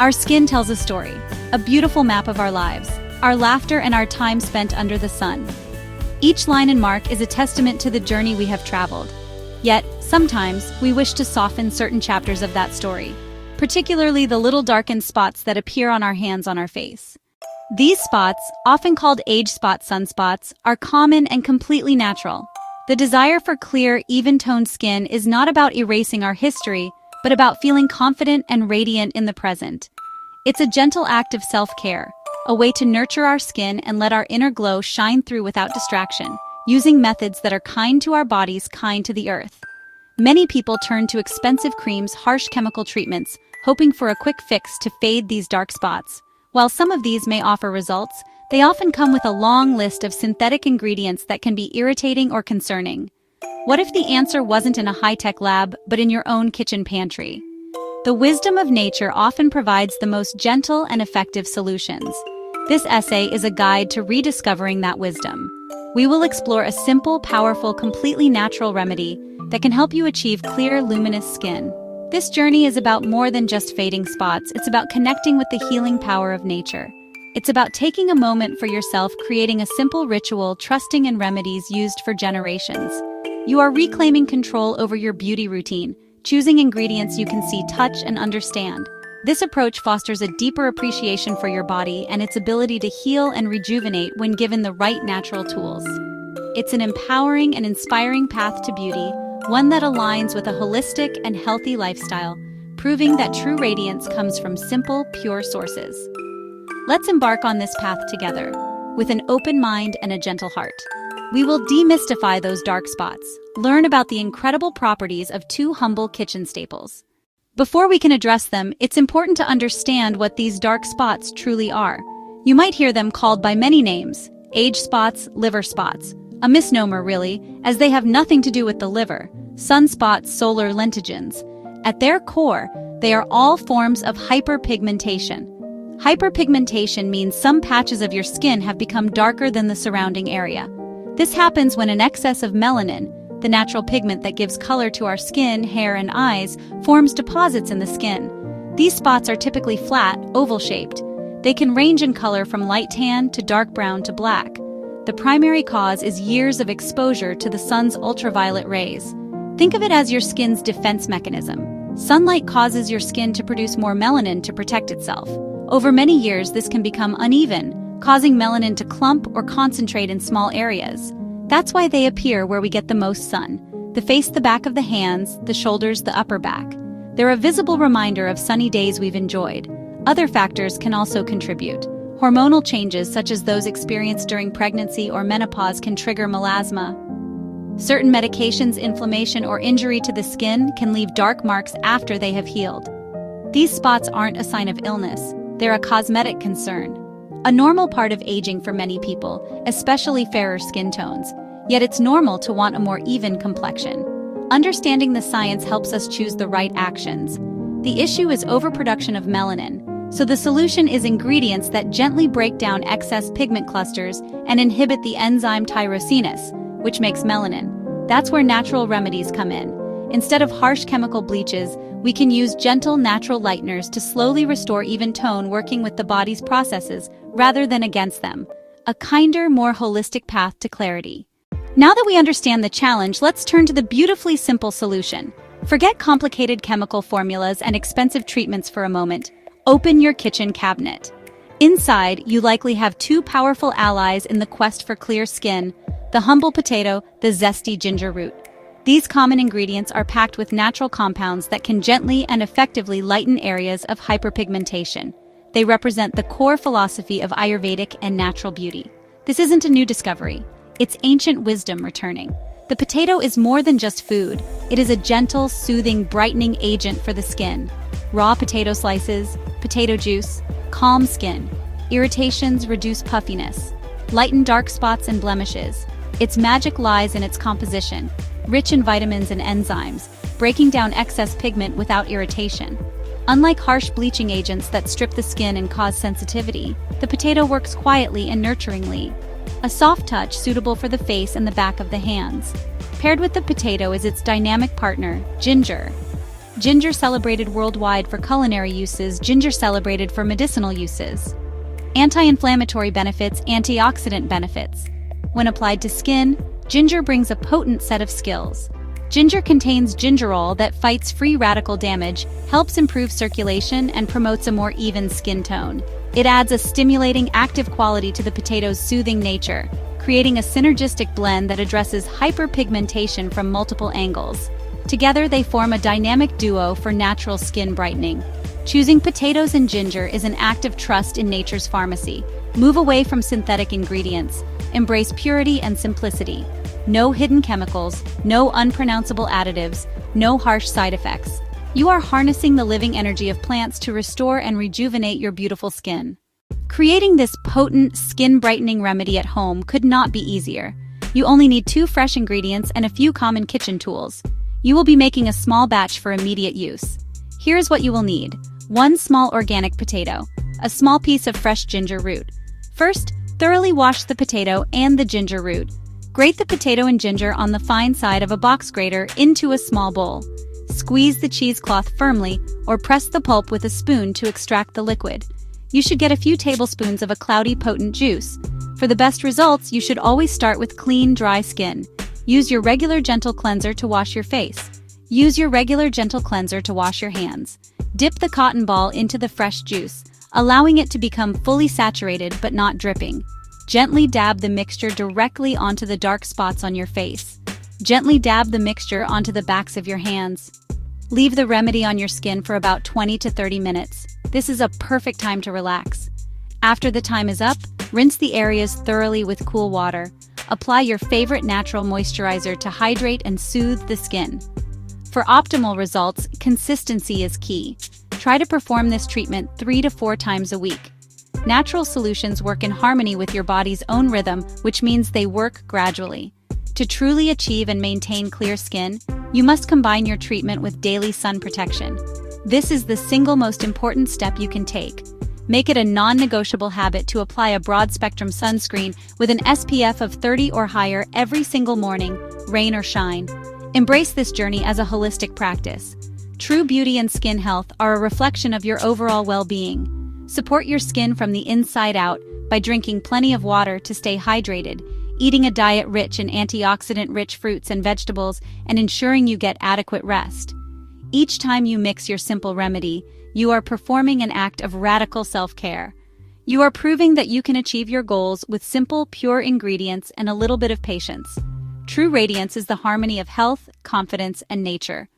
Our skin tells a story, a beautiful map of our lives, our laughter and our time spent under the sun. Each line and mark is a testament to the journey we have traveled. Yet, sometimes, we wish to soften certain chapters of that story, particularly the little darkened spots that appear on our hands on our face. These spots, often called age spot sunspots, are common and completely natural. The desire for clear, even-toned skin is not about erasing our history, but about feeling confident and radiant in the present. It's a gentle act of self-care, a way to nurture our skin and let our inner glow shine through without distraction, using methods that are kind to our bodies, kind to the earth. Many people turn to expensive creams, harsh chemical treatments, hoping for a quick fix to fade these dark spots. While some of these may offer results, they often come with a long list of synthetic ingredients that can be irritating or concerning. What if the answer wasn't in a high-tech lab, but in your own kitchen pantry? The wisdom of nature often provides the most gentle and effective solutions. This essay is a guide to rediscovering that wisdom. We will explore a simple, powerful, completely natural remedy that can help you achieve clear, luminous skin. This journey is about more than just fading spots. It's about connecting with the healing power of nature. It's about taking a moment for yourself, creating a simple ritual, trusting in remedies used for generations. You are reclaiming control over your beauty routine, choosing ingredients you can see, touch, and understand. This approach fosters a deeper appreciation for your body and its ability to heal and rejuvenate when given the right natural tools. It's an empowering and inspiring path to beauty, one that aligns with a holistic and healthy lifestyle, proving that true radiance comes from simple, pure sources. Let's embark on this path together, with an open mind and a gentle heart. We will demystify those dark spots, learn about the incredible properties of two humble kitchen staples. Before we can address them, it's important to understand what these dark spots truly are. You might hear them called by many names: age spots, liver spots. A misnomer, really, as they have nothing to do with the liver. Sunspots, solar lentigines. At their core, they are all forms of hyperpigmentation. Hyperpigmentation means some patches of your skin have become darker than the surrounding area. This happens when an excess of melanin, the natural pigment that gives color to our skin, hair, and eyes, forms deposits in the skin. These spots are typically flat, oval-shaped. They can range in color from light tan to dark brown to black. The primary cause is years of exposure to the sun's ultraviolet rays. Think of it as your skin's defense mechanism. Sunlight causes your skin to produce more melanin to protect itself. Over many years, this can become uneven, causing melanin to clump or concentrate in small areas. That's why they appear where we get the most sun: the face, the back of the hands, the shoulders, the upper back. They're a visible reminder of sunny days we've enjoyed. Other factors can also contribute. Hormonal changes, such as those experienced during pregnancy or menopause, can trigger melasma. Certain medications, inflammation, or injury to the skin can leave dark marks after they have healed. These spots aren't a sign of illness, they're a cosmetic concern. A normal part of aging for many people, especially fairer skin tones. Yet it's normal to want a more even complexion. Understanding the science helps us choose the right actions. The issue is overproduction of melanin. So the solution is ingredients that gently break down excess pigment clusters and inhibit the enzyme tyrosinase, which makes melanin. That's where natural remedies come in. Instead of harsh chemical bleaches, we can use gentle natural lighteners to slowly restore even tone, working with the body's processes rather than against them. A kinder, more holistic path to clarity. Now that we understand the challenge, let's turn to the beautifully simple solution. Forget complicated chemical formulas and expensive treatments for a moment. Open your kitchen cabinet. Inside, you likely have two powerful allies in the quest for clear skin: the humble potato, the zesty ginger root. These common ingredients are packed with natural compounds that can gently and effectively lighten areas of hyperpigmentation. They represent the core philosophy of Ayurvedic and natural beauty. This isn't a new discovery. It's ancient wisdom returning. The potato is more than just food. It is a gentle, soothing, brightening agent for the skin. Raw potato slices, potato juice, calm skin. Irritations reduce puffiness. Lighten dark spots and blemishes. Its magic lies in its composition, rich in vitamins and enzymes, breaking down excess pigment without irritation. Unlike harsh bleaching agents that strip the skin and cause sensitivity, the potato works quietly and nurturingly. A soft touch suitable for the face and the back of the hands. Paired with the potato is its dynamic partner, ginger. Ginger celebrated worldwide for culinary uses, ginger celebrated for medicinal uses. Anti-inflammatory benefits, antioxidant benefits. When applied to skin, ginger brings a potent set of skills. Ginger contains gingerol that fights free radical damage, helps improve circulation, and promotes a more even skin tone. It adds a stimulating, active quality to the potato's soothing nature, creating a synergistic blend that addresses hyperpigmentation from multiple angles. Together, they form a dynamic duo for natural skin brightening. Choosing potatoes and ginger is an act of trust in nature's pharmacy. Move away from synthetic ingredients. Embrace purity and simplicity. No hidden chemicals, no unpronounceable additives, no harsh side effects. You are harnessing the living energy of plants to restore and rejuvenate your beautiful skin. Creating this potent, skin-brightening remedy at home could not be easier. You only need 2 fresh ingredients and a few common kitchen tools. You will be making a small batch for immediate use. Here's what you will need. 1 small organic potato. A small piece of fresh ginger root. First, thoroughly wash the potato and the ginger root. Grate the potato and ginger on the fine side of a box grater into a small bowl. Squeeze the cheesecloth firmly or press the pulp with a spoon to extract the liquid. You should get a few tablespoons of a cloudy, potent juice. For the best results, you should always start with clean, dry skin. Use your regular gentle cleanser to wash your face. Use your regular gentle cleanser to wash your hands. Dip the cotton ball into the fresh juice, allowing it to become fully saturated but not dripping. Gently dab the mixture directly onto the dark spots on your face. Gently dab the mixture onto the backs of your hands. Leave the remedy on your skin for about 20 to 30 minutes. This is a perfect time to relax. After the time is up, rinse the areas thoroughly with cool water. Apply your favorite natural moisturizer to hydrate and soothe the skin. For optimal results, consistency is key. Try to perform this treatment 3 to 4 times a week. Natural solutions work in harmony with your body's own rhythm, which means they work gradually. To truly achieve and maintain clear skin, you must combine your treatment with daily sun protection. This is the single most important step you can take. Make it a non-negotiable habit to apply a broad-spectrum sunscreen with an SPF of 30 or higher every single morning, rain or shine. Embrace this journey as a holistic practice. True beauty and skin health are a reflection of your overall well-being. Support your skin from the inside out by drinking plenty of water to stay hydrated, eating a diet rich in antioxidant-rich fruits and vegetables, and ensuring you get adequate rest. Each time you mix your simple remedy, you are performing an act of radical self-care. You are proving that you can achieve your goals with simple, pure ingredients and a little bit of patience. True radiance is the harmony of health, confidence, and nature.